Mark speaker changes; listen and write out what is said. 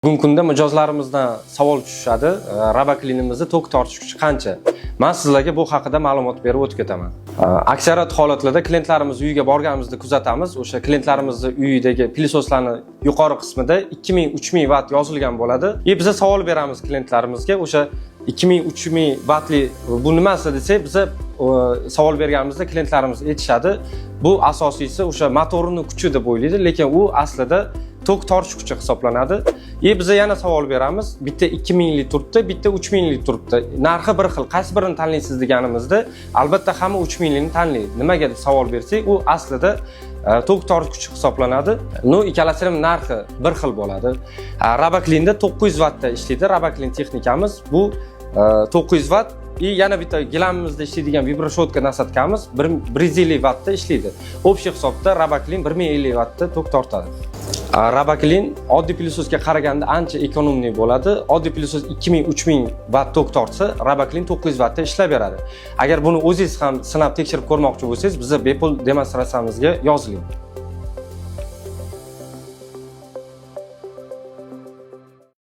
Speaker 1: Bugungi kunda mijozlarimizdan savol tushadi. Rabaklinimizni tok tortish kuchi qancha? Men sizlarga bu haqida ma'lumot berib o'tib ketaman. Aksariyat holatlarda klientlarimiz uyiga borganimizda kuzatamiz. O'sha klientlarimizning uyidagi pilsoslarning yuqori qismida 2000-3000 vatt yozilgan bo'ladi. Biz savol beramiz klientlarimizga, o'sha 2000-3000 vattli bu nimasi desak, biz savol berganimizda klientlarimiz aytishadi. Bu asosiysi o'sha motorining kuchi deb o'ylaydi, lekin u aslida tok tortish kuchi hisoblanadi. Biz yana savol beramiz. Bitta 2000 lik turibdi, bitta 3000 lik turibdi. Narxi bir xil. Qaysi birini tanlaysiz deganimizda, albatta hamma 3000 likni tanlaydi. Nimaga deb savol bersak, u aslida tok tortish kuchi hisoblanadi. Ikkalasining narxi bir xil bo'ladi. Rabaklinda 900 vattda ishlaydi. Rabaklin texnikamiz bu 900 vatt. Yana bitta gilamimizda ishlaydigan vibroshotka nasatkamiz 150 vattda ishlaydi. Общий hisobda Rabaklin 1050 vattda tok tortadi. Rabaklin oddiy pilsosga qaraganda ancha ekonomli bo'ladi. Oddiy pilsos 2000-3000 vatt tok tortsa, Rabaklin 900 vattda ishlab beradi. Agar buni o'zingiz ham sinab tekshirib ko'rmoqchi bo'lsangiz, bizni bepul demonstratsiyamizga yoziling.